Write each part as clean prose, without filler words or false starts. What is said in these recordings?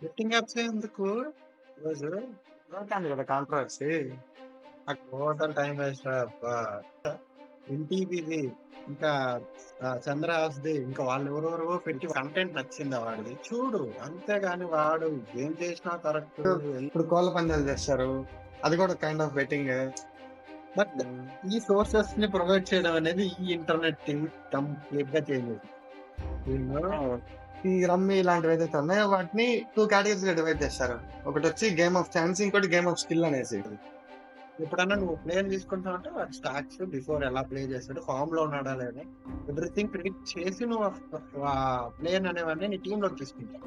Betting apps ఎందుకు ఈరోజు? అవుతాంది కదా కాంట్రవర్సీ. టోటల్ టైం వేస్ట్ రా అబ్బా! ఎన్టీవీది ఇంకా చంద్రహాస్‌ది ఇంకా వాళ్ళెవరెవరో పెట్టి కంటెంట్ నచ్చిందా వాడిది చూడు. అంతేగాని వాడు ఏం చేసినా కరెక్ట్. ఇప్పుడు కోళ్ల పందాలు చేస్తారు. అది కూడా కైండ్ ఆఫ్ బెట్టింగే. బట్ హ్మ్. ఈ సోర్సెస్‌ని ప్రొవైడ్ చేయడం అనేది ఈ ఇంటర్నెట్ థింగ్ కంప్లీట్‌గా చేంజ్ చేసింది. వీళ్ళు ఆ! ఈ రమ్మీ ఇలాంటివేదైతే ఉన్నాయో వాటిని 2 కేటగరీస్‌గా డివైడ్ చేస్తారు. ఒకటొచ్చి గేమ్ ఆఫ్ ఛాన్స్, ఇంకోటి గేమ్ ఆఫ్ స్కిల్ అనేసి. ఎప్పుడన్నా నువ్వు ప్లేయర్‌ని తీసుకుంటావంటే వాడి స్టాట్స్ బిఫోర్ ఎలా ప్లే చేసాడు, ఫార్మ్‌లో ఉన్నాడా లేదా ఎవ్రీథింగ్ ప్రిడిక్ట్ చేసి నువ్వు ప్లేయర్ అనేవాడిని నీ టీంలోకి తీసుకుంటావు.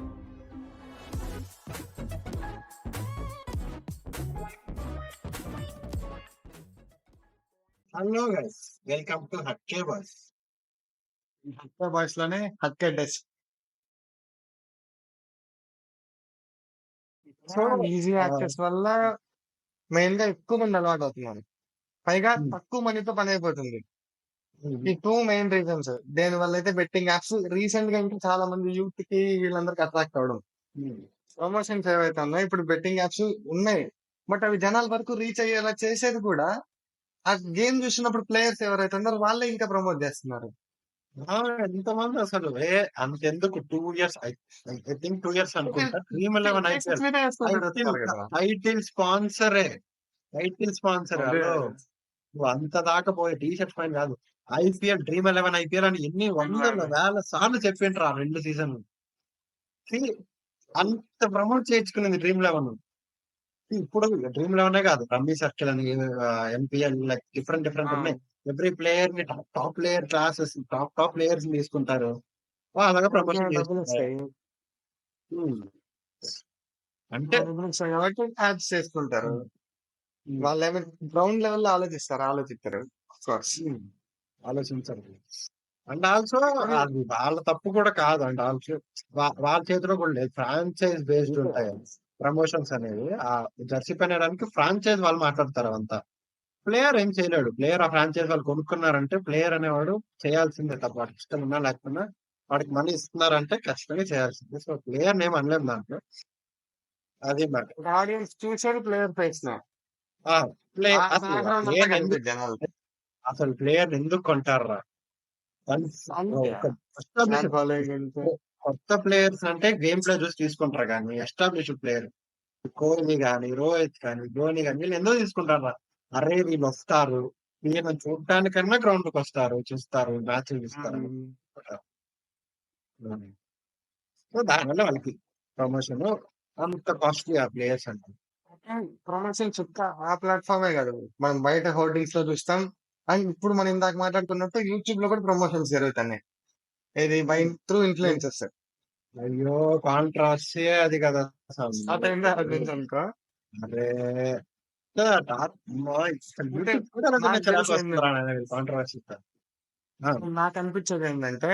Hello guys, welcome to Hatke boys. హక్కే బాయ్స్‌లోనే హక్కే డెస్. సో ఈజీ యాక్సెస్ వల్ల మెయిన్‌గా ఎక్కువ మంది అలవాటవుతున్నారు. పైగా తక్కువ మనీతో పనైపోతుంది. ఈ 2 మెయిన్ రీజన్స్. దేనివల్లైతే బెట్టింగ్ యాప్స్ రీసెంట్‌గా ఇంకా చాలా మంది యూత్‌కి వీళ్ళందరికి అట్రాక్ట్ అవ్వడం. ప్రమోషన్స్ ఏవైతే ఉన్నాయో ఇప్పుడు బెట్టింగ్ యాప్స్ ఉన్నాయి. బట్ అవి జనాల వరకు రీచ్ అయ్యేలా చేసేది కూడా ఆ గేమ్ చూసినప్పుడు ప్లేయర్స్ ఎవరైతే ఉన్నారో వాళ్ళే ఇంకా ప్రమోట్ చేస్తున్నారు. ఎంతమంది అసలు అంతెందుకు 2 ఇయర్స్, ఐ థింక్ 2 ఇయర్స్ అనుకుంటా, డ్రీమ్ 11 బేసిక్స్ ఐపీఎల్ మీదే వేసుకొని టైటిల్ పెడుతున్నారు కదా. టైటిల్ స్పాన్సరే. Title sponsor. అదే. హలో, నువ్వు అంత దాకా పోయి టీ షర్ట్ పైన కాదు, ఐపీఎల్ డ్రీమ్ 11 ఐపీఎల్ అని ఎన్ని వందల వేల సార్లు చెప్పిండ్రు ఆ 2 సీజన్లు. అంత ప్రమోట్ చేయించుకునేది డ్రీమ్ 11. ఇప్పుడు డ్రీమ్ 11 కాదు, రమ్మీ సర్కిల్ అని, ఎంపీఎల్, లైక్ డిఫరెంట్ డిఫరెంట్ ఉన్నాయి. ఎవ్రీ ప్లేయర్ ని top top player classes, top top players తీసుకుంటారు, అలాగా ప్రమోషన్ డబ్బులు చేసుకుంటారు. వస్తాయి. అంటే డబ్బులు వస్తాయి కాబట్టి యాడ్స్ చేసుకుంటారు. ఉమ్, ఉమ్, వాళ్ళేమో గ్రౌండ్ లెవెల్‌లో ఆలోచిస్తారు. Of course. ఉమ్, ఆలోచించరు. అండ్ ఆల్సో అది వాళ్ళ తప్పు కూడా కాదు. అండ్ ఆల్సో వాళ్ళ చేతిలో కూడా లేదు, ఫ్రాంచైజ్ బేస్డ్ ఉంటాయి ప్రమోషన్స్ అనేవి. ఆ జెర్సీ పెనడానికి ఫ్రాంచైజ్ వాళ్ళు మాట్లాడతారు అవంతా. ప్లేయర్ ఏం చేయలేడు. ప్లేయర్ ఆ ఫ్రాంచైజ్ వాళ్ళు కొనుక్కున్నారంటే ప్లేయర్ అనేవాడు చేయాల్సిందే తప్ప, వాడికి ఇష్టం ఉన్నా లేకపోయినా వాడికి మనీ ఇస్తున్నారంటే ఖచ్చితంగా చేయాల్సిందే. సో ప్లేయర్ నేమ్ అనలేము దాంట్లో. అది మ్యాటర్. ఆడియన్స్ చూసేది ప్లేయర్ ఫేస్‌నే. ఆ ప్లే ఆ అసలు బ్యాక్‌గ్రౌండ్ అంతా ప్లేయర్ ఎందుకు, కనిపియదు జనాలకి. అసలు ప్లేయర్ ఎందుకు కొంటారా? అంతే. ఒక ఫ్యాన్ ఎస్టాబ్లిష్డ్ ఫాలోయింగ్ అంతే. కొత్త ప్లేయర్స్ అంటే గేమ్ ప్లే చూసి తీసుకుంటారు, కానీ ఎస్టాబ్లిష్డ్ ప్లేయర్ కోహ్లీ గాని, రోహిత్ గాని, ధోని గాని వీళ్ళు ఎందుకు తీసుకుంటారా? అరే వీళ్ళు వస్తారు, వీళ్ళని చూడటానికన్నా గ్రౌండ్ కి వస్తారు, చూస్తారు, మ్యాచ్లు చూస్తారు అని హ్మ్. అనుకుంటారు. సో దానివల్ల వాళ్ళకి ప్రమోషన్ అంత కాస్ట్లీ ఆ ప్లేయర్స్ అంటే. ప్రమోషన్ చుక్క ఆ ప్లాట్‌ఫార్మే కాదు. మనం బయట హోర్డింగ్స్‌లో చూస్తాం. అండ్ ఇప్పుడు మనం ఇందాక మాట్లాడుకున్నట్టు యూట్యూబ్‌లో కూడా ప్రమోషన్స్ జరుగుతున్నాయి. ఏది బై త్రూ ఇన్‌ఫ్లుయెన్సర్స్. అయ్యో, కాంట్రాస్టే అది కదా అసలు. స్టార్ట్ అయిందా అది నుంచి అనుకో. అరే అంటే యూట్యూబ్ చూడాలంటేనే నాకు చిరాకు వస్తుందిరా తెలిసిందేంటంటే నాయన కాంట్రవర్సీ. నాకు అనిపించేది ఏంటంటే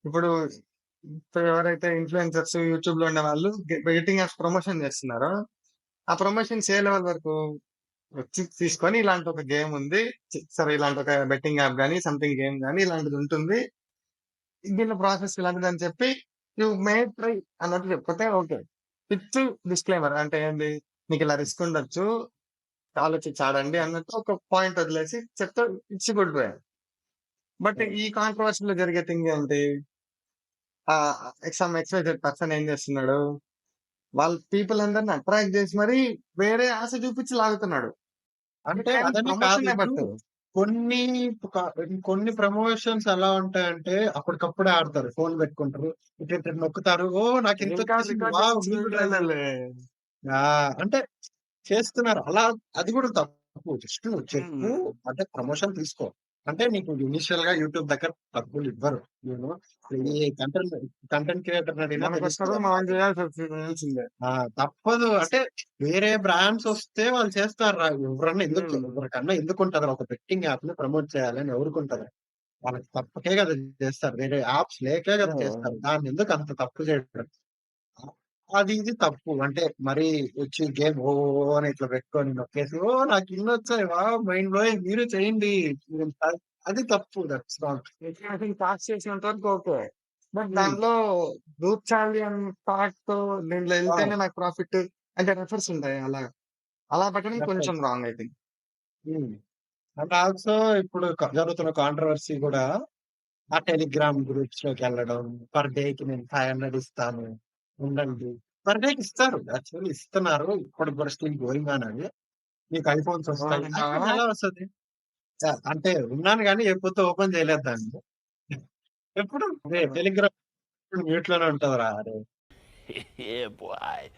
ఇప్పుడు ఇప్పుడు ఎవరైతే ఇన్‌ఫ్లుయెన్సర్స్ యూట్యూబ్‌లో ఉండేవాళ్ళు బెట్టింగ్ యాప్స్ ప్రమోషన్ చేస్తున్నారో, ఆ ప్రమోషన్స్ ఏ లెవెల్ వరకు వచ్చి తీసుకొని ఇలాంటి ఒక గేమ్ ఉంది. సరే ఇలాంటి ఒక బెట్టింగ్ యాప్ గాని, సంథింగ్ గేమ్ గాని ఇలాంటిది ఉంటుంది. దీని ప్రాసెస్ ఇలాంటిదని చెప్పి యూ మే ట్రై అన్నట్టు చెప్పితే ఓకే. విత్ డిస్క్లైమర్ అంటే ఏంది? మీకు ఇలా రిస్క్ ఉండొచ్చు. ఆలోచించి ఆడండి అన్నట్టు ఒక పాయింట్ వదిలేసి చెప్తే ఇట్స్ గుడ్ వే. బట్ ఈ కాంట్రవర్సీలో జరిగే థింగ్ ఏంటి? సమ్ ఎక్స్‌వైజెడ్ పర్సన్ ఏం చేస్తున్నాడు? వాళ్ళ పీపుల్ అందరిని అట్రాక్ట్ చేసి మరి వేరే ఆశ చూపించి లాగుతున్నాడు. అంటే కానీ అదని కాదు. ప్రమోషనే ఇప్పుడు బెటర్. కొన్ని కొన్ని ప్రమోషన్స్ ఎలా ఉంటాయంటే అప్పటికప్పుడే ఆడతారు, ఫోన్ పెట్టుకుంటారు, ఇటు ఇటు నొక్కుతారు, ఓ నాకు ఇంత రికార్డ్ వచ్చేసింది, రికార్డ్ వావ్ చేపించి నీకు కూడా రాదు. వీడియోలే. అంటే చేస్తున్నారు అలా. అది కూడా తప్పు. జస్ట్ నువ్వు చెప్పు, హ్మ్. అంటే ప్రమోషన్ తీసుకో. అంటే నీకు ఇనిషియల్ గా యూట్యూబ్ దగ్గర డబ్బులు ఇవ్వరు. నేను ఈ కంటెంట్ కంటెంట్ క్రియేటర్ అడిగినా మనకొస్తారు తెలుస్తుంది. మనం చేయాల్సిందే. తప్పదు. అంటే వేరే బ్రాండ్స్ వస్తే వాళ్ళు చేస్తారా? హ్మ్. ఎవరికన్నా ఎందుకుంటదిరా ఒక బెట్టింగ్ యాప్ ని ప్రమోట్ చేయాలని ఎవరికుంటది? వాళ్ళకి తప్పకే కదా చేస్తారు. వేరే యాప్స్ లేకే కదా చేస్తారు. దాన్ని ఎందుకు అంత తప్పు చేయడం? అది ఇది తప్పు. అంటే మరి వచ్చి గేమ్ ఓ అని ఇట్లా పెట్టుకొని నొక్కేసి, ఓ నాకు ఇన్నొచ్చాయి, వావ్ మైండ్ బ్లోయింగ్, మీరు చేయండి. అది తప్పు. That's not. పాస్ చేసినంత వరకు ఓకే. బట్ హ్మ్. దాంట్లో దూర్చాలి అన్న థాట్‌తో దీంట్లో ఆ! ఎళ్తేనే నాకు ప్రాఫిట్ అంటే రెఫర్స్ ఉంటాయి అలాగా. అలా పెట్టడం కొంచెం రెఫరెన్స్. Wrong I think. హ్మ్. అండ్ ఆల్సో ఇప్పుడు జరుగుతున్న కాంట్రోవర్సీ గూడా ఆ టెలిగ్రామ్ గ్రూప్స్‌లోకెళ్ళడం. పర్ డేకి నేను 500 ఇస్తాను. ఉండండి. పర్ డేకి ఇస్తారు. యాక్చువల్లీ ఇస్తున్నారు. ఇప్పటికి కూడా స్టిల్ గోయింగ్ ఆన్ అది. మీకు ఐఫోన్స్ వస్తాయి. ఐఫోన్ ఎలా వస్తది? అంటే ఉన్నాను గానీ ఎప్పుడూ ఓపెన్ చేయలేదు దాన్ని. ఎప్పుడు టెలిగ్రామ్ మ్యూట్‌లోనే ఉంటదిరా అరే! Yeah, boy.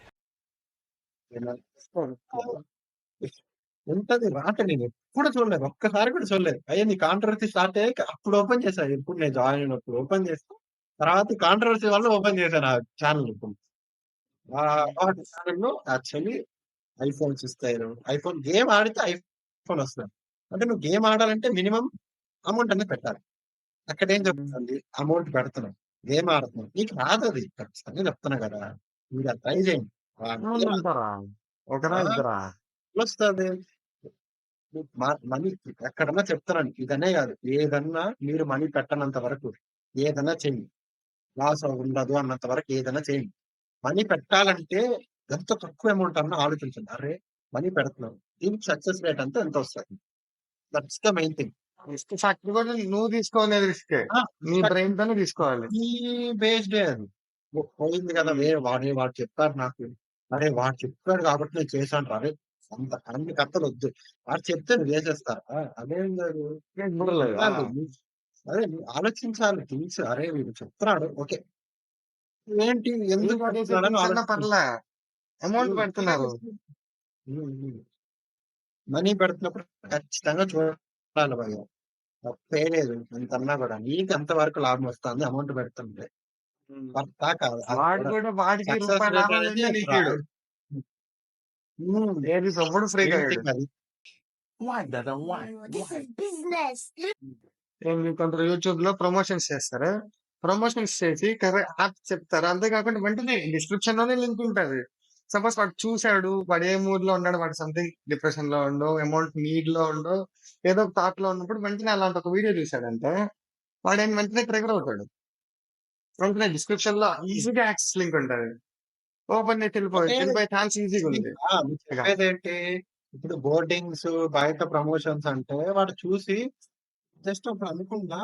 ఉంటది. రాక నేనెప్పుడు చూడలేదు. ఒక్కసారి కూడా చూడలేదు. అయ్యో! నీ కాంట్రోవర్సీ స్టార్ట్ అయ్యాక అప్పుడు ఓపెన్ చేశా. ఎప్పుడు నేను జాయిన్ అయినప్పుడు ఓపెన్ చేస్తే, తర్వాత కాంట్రోవర్సీ వల్ల ఓపెన్ చేశాను ఆ ఛానెల్ ఇప్పుడు. వాటి ఛానెల్‌లో యాక్చువల్లీ ఐఫోన్స్ ఇస్తారు. ఐఫోన్ గేమ్ ఆడితే ఐఫోన్ వస్తది. అంటే నువ్వు గేమ్ ఆడాలంటే మినిమమ్ అమౌంట్ అనేది పెట్టాలి. అక్కడేం చెప్తుంది? అమౌంట్ పెడుతున్నాం. గేమ్ ఆడుతున్నాం. నీకు రాదది. ఖచ్చితంగా చెప్తున్నా కదా! మీరు అది ట్రై చేయండి. ఎంతమంది గేమ్ ఉంటారా? ఒకరా? ఆ! ఇద్దరా? ఎట్లొస్తది? మనీ ఎక్కడన్నా చెప్తానండి. ఇదనే గాదు. ఏదన్నా మీరు మనీ పెట్టనంత వరకు ఏదన్నా చెయ్యి. లాస్ ఉండదు అన్నంత వరకు ఏదైనా చేయండి. మనీ పెట్టాలంటే ఎంత తక్కువ అమౌంట్ అన్నా ఆలోచించండి. అరే! మనీ పెడుతున్నాం. దీనికి సక్సెస్ రేట్ అంతా ఎంతొస్తది? That's the main thing. Risk factor కూడా నువ్వు తీసుకోనేది రిస్కే. ఆ! నీ బ్రెయిన్‌తోనే తీసుకోవాలి. ఈ బేస్డే అది. పోయింది కదా! హ్మ్. వాడు చెప్పారు నాకు. అరే! వాడు చెప్పాడు కాబట్టి నేను చేశానురా. అరే! అన్ని కథలొద్దు. వాడు చెప్తే నువ్వు చేసేస్తారా? అదేం లేదు. నీకు బుర్ర నీకు లేదా? ఉండాలి. అదే నువ్వు ఆలోచించాలి. థింగ్స్ అరే! వీడు చెప్తున్నాడు. ఓకే. ఏంటి? ఎందుకు ఇంకా చేసే చెప్తున్నాడని థింగ్స్ అన్నా ఆలోచించాలి. పర్లే. అమౌంట్ హ్మ్. పెడుతున్నారు. హ్మ్. హ్మ్. మనీ పెడుతున్నప్పుడు ఖచ్చితంగా చూడాలి భయ్యా. తప్పే లేదు. ఎంతన్నా గూడా. నీకెంత వరకు లాభం వస్తాంది అమౌంట్ పెడుతుంటే. హ్మ్. వర్తా కాదా? అది వాడు కూడా కూడా వాడికి సక్సెస్ రూపాయి రేట్ లాభం అనేది లేనిదే నీకీయడు. హ్మ్. ఏది ఎప్పుడు ఫ్రీగా మెయిన్ ఇయ్యడు. థింగ్ అది. Why, Dada? Why? This Why? is business. ఏంది కొందరు యూట్యూబ్‌లో ప్రమోషన్స్ చేస్తారు. ప్రమోషన్స్ చేసి యాప్ చెప్తారు. అంతే కాకుండా వెంటనే డిస్క్రిప్షన్‌లోనే లింక్ ఉంటది. సపోజ్ వాడు చూసాడు. వాడు ఏ మూడ్‌లో ఉన్నాడు. వాడు సంథింగ్ డిప్రెషన్‌లో ఉండో, అమౌంట్ నీడ్‌లో ఉండో, ఏదో ఒక థాట్‌లో ఉన్నప్పుడు వెంటనే అలాంటి ఒక వీడియో చూసాడంటే వాడేం వెంటనే ట్రిగ్గర్ అవుతాడు. వెంటనే డిస్క్రిప్షన్‌లో ఈజీగా యాక్సెస్ లింక్ ఉంటది. ఓపెన్ చేసి అంటే వెళ్ళిపోవచ్చు. వెళ్ళిపోయే ఛాన్స్ ఈజీగా ఉంది. మీరు ఇక చెప్పేదేంటి? ఇప్పుడు బోర్డింగ్స్, బయట ప్రమోషన్స్ అంటే వాడు చూసి జస్ట్ అప్పుడు అనుకుంటా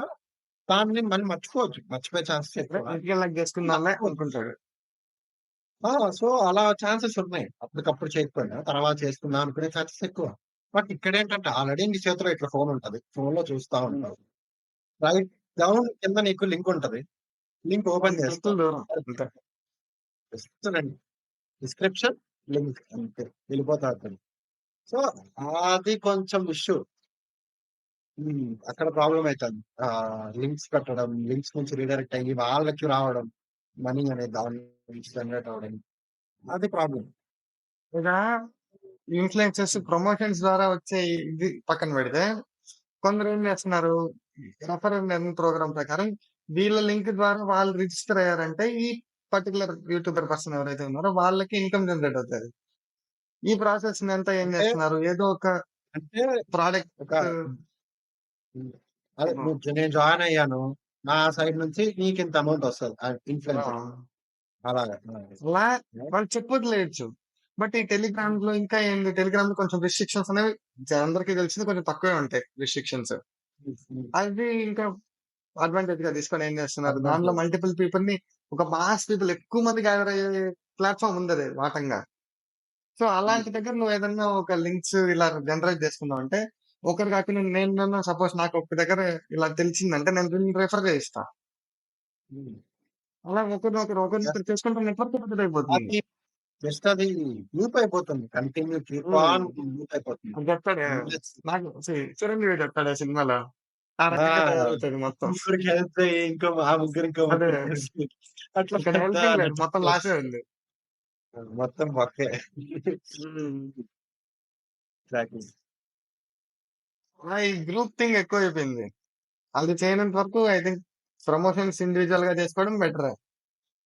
దాన్ని మళ్ళీ మర్చిపోవచ్చు. మర్చిపోయే ఛాన్సెస్ ఎక్కువ. ఇంటికెళ్ళి చేసుకుందాంలే మర్చిపోవచ్చు. అనుకుంటాడు. ఆ! సో, అలా ఛాన్సెస్ ఉన్నాయి. అప్పటికప్పుడు చేయకపోయినా తర్వాత చేసుకుందాం అనుకునే ఛాన్సెస్ ఎక్కువ. బట్ ఇక్కడేంటంటే ఆల్రెడీ నీ చేతిలో ఇట్లా ఫోన్ ఉంటది. ఫోన్‌లో చూస్తా హ్మ్. ఉంటావు. రైట్ డౌన్ కింద నీకు లింక్ ఉంటది. లింక్ ఓపెన్ 10 క్లిక్కులు చేస్తావు. దూరం అంతే. జస్ట్ రండి. డిస్క్రిప్షన్, లింక్ అంతే. వెళ్ళిపోతా అక్కడికి. సో, అది కొంచెం ఇష్యూ. అక్కడ ప్రాబ్లమ్ అయితాంది. లింక్స్ పెట్టడం, లింక్స్ నుంచి రీడైరెక్ట్ అయ్యి వాళ్ళకి రావడం. మనీ అనేది దాని నుంచి జనరేట్ అవ్వడం. అది ప్రాబ్లమ్. ఇక ఇన్‌ఫ్లుయెన్సర్స్ ప్రమోషన్స్ ద్వారా వచ్చే ఇది పక్కన పెడితే, కొందరు ఏం చేస్తున్నారు, రెఫరల్ ఎర్నింగ్ ప్రోగ్రామ్ ప్రకారం వీళ్ళ లింక్ ద్వారా వాళ్ళు రిజిస్టర్ అయ్యారంటే, ఈ పర్టిక్యులర్ యూట్యూబర్ పర్సన్ ఎవరైతే ఉన్నారో వాళ్ళకి ఇన్‌కమ్ జనరేట్ అవుతది. ఈ ప్రాసెస్‌ని అంతా ఏం అంటే, చేస్తున్నారు, ఏదో ఒక అంటే ఒక ప్రొడక్ట్ హ్మ్. అదే నేను జాయిన్ అయ్యాను. నా సైడ్ నుంచి నీకింత అమౌంట్ వస్తది. ఆ! ఇన్‌ఫ్లుయెన్సర్ అలాగా. అలా ఆ! వాళ్ళు చెప్పొదిలేయొచ్చు. బట్ ఈ టెలిగ్రామ్‌లో ఇంకా ఏంది టెలిగ్రామ్‌లో కొంచెం రిస్ట్రిక్షన్స్ అనేవి అందరికీ తెలిసింది కొంచెం తక్కువే ఉంటాయి రిస్ట్రిక్షన్స్. హ్మ్. హ్మ్. అది ఇంకా అడ్వాంటేజ్‌గా తీసుకొని ఏం చేస్తున్నారు, దానిలో అడ్వాంటేజ్. మల్టిపుల్ పీపుల్‌ని ఒక మాస్ పీపుల్ ఎక్కువ మంది గ్యాదర్ అయ్యే ప్లాట్‌ఫార్మ్ ఉందది వాటంగా. సో, హ్మ్. అలాంటి దగ్గర నువ్వేదన్నా ఒక లింక్స్ ఇలా జనరేట్ చేసుకున్నావంటే, ఒకరు కాకుండా నేనన్నా సపోజ్ నాకు ఒక దగ్గర ఇలా తెలిసిందంటే నేను దీన్ని రిఫర్ చేయిస్తా. హ్మ్. అలా ఒకరినొకరు జస్ట్ చేసుకుంటే నెట్వర్క్ పెద్దదయిపోతుంది. అది జస్ట్ అది లూప్ అయిపోతుంది. కంటిన్యూ కీప్ హ్మ్. ఆన్ లూప్ అయిపోతుంది. అది చెప్తాడే. ఎండ్‌లెస్. నాకు చిరంజీవి చెప్తాడు ఆ సినిమాలో. ఆ రకంగా ఆ! తయారవుతది మొత్తం. ముగ్గురికి హెల్ప్ చెయ్యి. ఆ ముగ్గురు ఇంకో అదే. ముగ్గురికి హెల్ప్ చెయ్యి. అట్లా ఇక్కడ పెద్ద హెల్పింగ్ లేదు. మొత్తం నెట్వర్క్ లాసే ఉంది. మొత్తం బొక్కే. హ్మ్. ఎగ్జాక్ట్‌లీ. ఈ గ్రూప్ థింగ్ ఎక్కువైపోయింది. అది చేయనంత వరకు ఐ థింక్ ప్రమోషన్స్ ఇండివిడ్యువల్‌గా చేసుకోవడం బెటర్.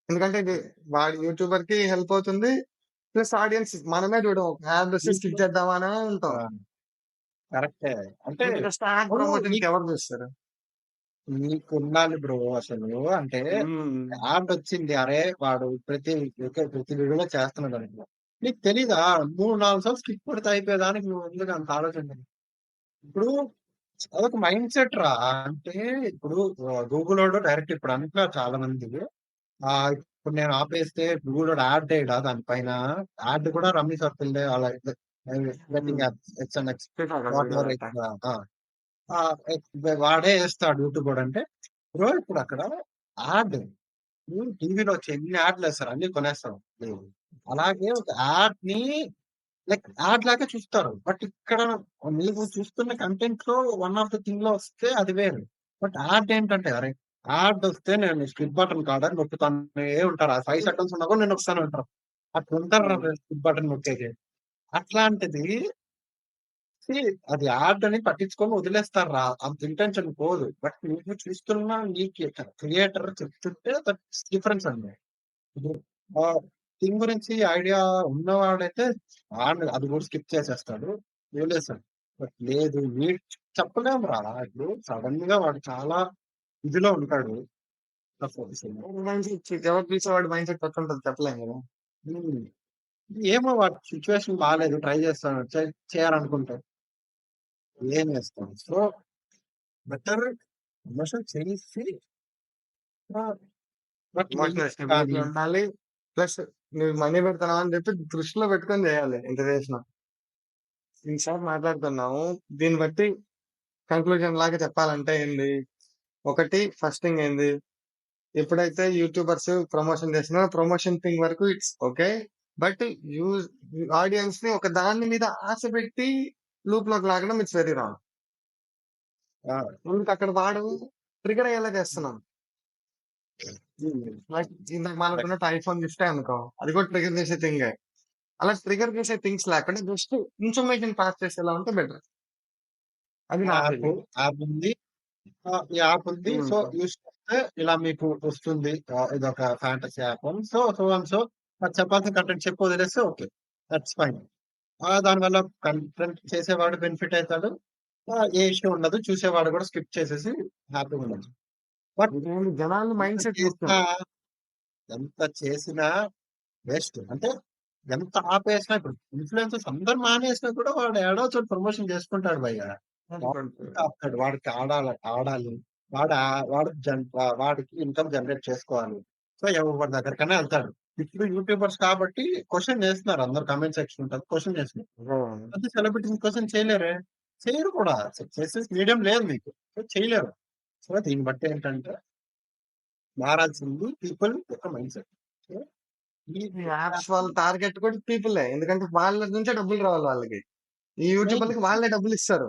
ఎందుకంటే ఇది వాడి యూట్యూబర్‌కి హెల్ప్ అవుతుంది. ప్లస్ ఆడియన్స్ మనమే చూడం. యాడ్ వస్తే నీకు స్కిప్ చేద్దామా అనే ఉంటాం. ఆ! కరెక్టే. అంటే ఇంక జస్ట్ యాడ్ అవును. ప్రమోషన్‌కి ఎవరు చూస్తారు? నీకుండాలి బ్రో అసలు. అంటే హ్మ్. యాడ్ వచ్చింది. అరే! వాడు ప్రతి వీడియోలో చేస్తున్నాడు అనుకో. నీకు తెలీదా? 3, 4 సార్లు స్కిప్ కొడితే అయిపోయేదానికి నువ్వు ఎందుకు అంత ఆలోచన? ఇప్పుడు అదొక మైండ్ సెట్ రా. అంటే ఇప్పుడు గూగులోడు డైరెక్ట్ ఇప్పుడు అంటున్నారు చాలా మంది. ఇప్పుడు నేను ఆపేస్తే గూగులోడు యాడ్ చేయడా దానిపైన? యాడ్ కూడా రమ్మీ సర్కిల్‌దే అలా బెట్టింగ్ హ్మ్. యాప్స్ హెచ్ఎన్ఎక్స్ చూసాను వాట్ వీడియో ఎవర్ అయితే. ఆ! ఆ! వాడే ఏస్తాడు యూట్యూబోడు అంటే, బ్రో ఇప్పుడు అక్కడ యాడ్ టీవీలో వచ్చి ఎన్ని యాడ్‌లేస్తారు అన్నీ కొనేస్తాం. అలాగే ఒక యాడ్‌ని లైక్ యాడ్ లాగా చూస్తారు. బట్ ఇక్కడ నీవు చూస్తున్న కంటెంట్‌లో వన్ ఆఫ్ ద థింగ్‌లో వస్తే అది వేరు. బట్ యాడ్ ఏంటంటే అరే! యాడ్ వస్తే నేను స్కిప్ బటన్ కాడ నొక్కుతానే ఉంటారు. ఆ 5 సెకండ్స్ ఉన్నా కూడా నేను నొక్కుతానే ఉంటారు. అట్లుంటారురా హ్మ్. స్కిప్ బటన్ నొక్కేకి. అట్లాంటిది సీ అది యాడ్ అని పట్టించుకొని వదిలేస్తార్రా. అంత ఇంటెన్షన్ పోదు. బట్ నువ్వు చూస్తున్న నీకు క్రియేటర్ చెప్తుంటే దట్స్ డిఫరెన్స్ అండి. ఇప్పుడు ఆ థింగ్ గురించి ఐడియా ఉన్నవాడైతే అది కూడా స్కిప్ చేసేస్తాడు. వదిలేస్తాడు. బట్ లేదు చెప్పలేమురా. ఇప్పుడు సడెన్‌గా వాడు చాలా ఇదిలో ఉంటాడు. మైండ్ సెట్ ఎవరు చూసేవాడి మైండ్ సెట్ ఎట్లుంటదో చెప్పలేం గదా! హ్మ్. ఏమో వాడి సిట్యుయేషన్ బాలేదు. ట్రై చేస్తాడు. చేయాలనుకుంటాడు. ఏం చేస్తాం. సో బెటర్ ప్రమోషన్ చేసి బట్ నీకు ఎమోషనల్ స్టెబిలిటీ కానీ ఉండాలి. ప్లస్ నువ్వు మనీ పెడుతున్నావు అని చెప్పి దృష్టిలో పెట్టుకొని చేయాలి ఎంత చేసినా. ఈసారి మాట్లాడుతున్నాము. దీన్ని బట్టి కంక్లూజన్ లాగా చెప్పాలంటే ఏంది? ఒకటి ఫస్ట్ థింగ్ ఏంది? ఎప్పుడైతే యూట్యూబర్స్ ప్రమోషన్ చేస్తున్నారో ప్రమోషన్ థింగ్ వరకు it's okay. But use audience ని ఒక దాని మీద ఆశ పెట్టి లూప్ లోకి లాగడం ఇట్స్ వెరీ రాంగ్. ఆ! ఎందుకు అక్కడ వాడు ట్రిగర్ అయ్యేలా చేస్తున్నాం. హ్మ్. లైక్ ఇందాక బట్ మాట్లాడుకున్నట్టు ఐఫోన్ గిఫ్టే అనుకో. అది కూడా ట్రిగర్ చేసే థింగే. అలా ట్రిగర్ చేసే థింగ్స్ లేకుండా జస్ట్ ఇన్ఫర్మేషన్ పాస్ చేసేలా ఉంటే బెటర్. అది నా యాప్ ఫీలింగ్. యాప్ ఉంది. ఈ యాప్ ఉంది. సో, యూజ్ చేస్తే ఇలా మీకు వస్తుంది. ఇదొక fantasy app. So and so అది చెప్పాల్సిన కంటెంట్ చెప్పి వదిలేస్తే ఓకే. That's fine. దానివల్ల కంటెంట్ చేసేవాడు బెనిఫిట్ అయితాడు. ఏ ఇష్యూ ఉండదు. చూసేవాడు కూడా స్కిప్ చేసేసి హ్యాపీగా ఉండొచ్చు. బట్ ఇదేంటి జనాల ఎంత మైండ్ సెట్ ముఖ్యం. చేసినా ఎంత చేసినా వేస్ట్. అంటే ఎంత ఆపేసినా ఇప్పుడు ఇన్‌ఫ్లుయెన్సర్స్ అందరూ మానేసినా కూడా వాడు ఏడో చోట ప్రమోషన్ చేసుకుంటాడు భయ్యా. వాడికి ఆపుతాడు. వాడికి ఆడాలి. వాడికి ఇన్‌కమ్ జనరేట్ చేసుకోవాలి. సో, ఎవరి దగ్గరికైనా ఎళ్తాడు. ఇప్పుడు యూట్యూబర్స్ కాబట్టి క్వెషన్ చేస్తున్నారు. అందరూ కామెంట్ సెక్షన్ ఉంటది. క్వెషన్ చేస్తున్నారు. అదే సెలబ్రిటీస్‌ని క్వెషన్ చేయలేరే? చేయరు కూడా. చేసే మీడియం లేదు మీకు. సో, చేయలేరు. సో, దీన్ని బట్టి ఏంటంటే మారాల్సింది పీపుల్ యొక్క మైండ్‌సెట్. సో, ఈ ఈ యాప్స్ వాళ్ళ టార్గెట్ కూడా పీపులే. ఎందుకంటే వాళ్ళ నుంచే డబ్బులు రావాలి వాళ్ళకి. ఈ మెయిన్ యూట్యూబర్‌లకి వాళ్ళే డబ్బులిస్తారు.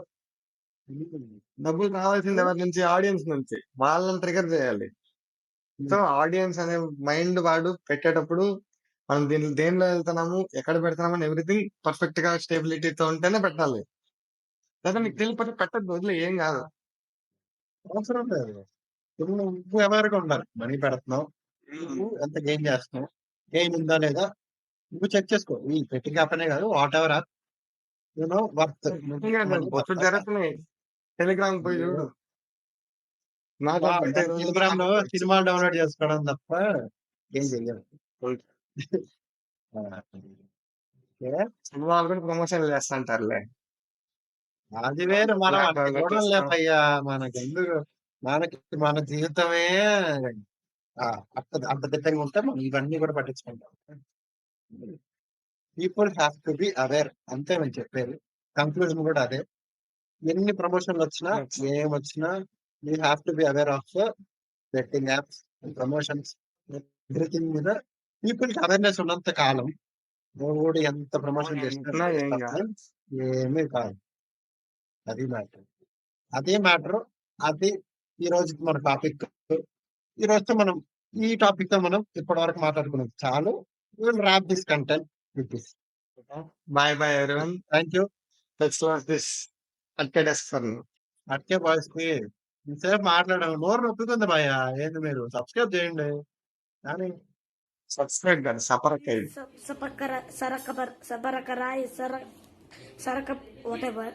డబ్బులు రావాల్సింది ఎవరి నుంచి? ఆడియన్స్ నుంచి. వాళ్ళని ట్రిగ్గర్ చేయాలి. సో, ఆడియన్స్ అనే మైండ్ వాడు పెట్టేటప్పుడు మనం దేనిలో వెళ్తున్నాము, ఎక్కడ పెడుతున్నాము అని ఎవ్రీథింగ్ పర్ఫెక్ట్‌గా స్టేబిలిటీతో ఉంటేనే పెట్టాలి. లేదా నీకు తెలియకపోతే పెట్టొద్దు వదిలేయ్ ఏం గాదు. అవసరం లేదు. ఇప్పుడు నువ్వు అవేర్‌గా ఉండాలి. మనీ పెడుతున్నావు. నువ్వు ఎంత గెయిన్ చేస్తున్నావు? గెయిన్ ఉందా లేదా? నువ్వు చెక్ చేసుకో. ఈ బెట్టింగ్ యాప్ అనే కాదు. Whatever app worth. నువ్వు పెట్టిన మనీ బొచ్చెడు వర్త్. జరుగుతున్నాయి. టెలిగ్రామ్ పోయి చూడు. నాతో పెట్టే దాని రోజులు కూడా టెలిగ్రామ్‌లో నాకే తెలుసు. సినిమాలు డౌన్‌లోడ్ చేసుకోవడం తప్ప ఏం చెయ్యరు. ఆ! ఓకే. సినిమాలు కూడా ప్రమోషన్‌లు చేస్తంటారులే. అది వేరు. మనం యాప్ అన్ని డౌన్‌లోడ్ చూడంలే చేసుకో. భయ్యా. మనకెందుకు? మనకి మన జీవితమే ఆ! అంత దిట్టంగా ఉంటే మనం ఇవన్నీ కూడా పట్టించుకుంటాం. People have to be aware. అంతే నేను చెప్పేది. కంక్లూజన్ కూడా అదే. ఎన్ని ప్రమోషన్‌లొచ్చినా, ఏమొచ్చినా you have to be aware of betting apps, promotions everything మీద పీపుల్‌కి అవేర్‌నెస్ ఉన్నంత కాలం ఎవడు ఎంత ప్రమోషన్ చేసినా ఎంతున్నా ఏం వేస్ట్ ఆఫ్ గాదు. టైమ్. ఏమీ కాదు. అది మ్యాటర్. అదే మ్యాటరు. అది ఈ రోజుకి మన టాపిక్. ఈ రోజుతో మనం ఈ టాపిక్‌తో మనం ఇప్పటివరకు మాట్లాడుకున్నది చాలు. We will wrap this content with this. Bye bye everyone. Thank you. Let's close this Arcade for now. అట్టే బాయ్స్‌కి ఇంతసేపు మాట్లాడాము. నోరు నొప్పుకుంది భయ్యా. ఏంది మీరు సబ్స్క్రైబ్ చేయండి. కానీ Subscribe guys. Saparakai. Sarakara, Sarakara, Saraka, Saraka, whatever.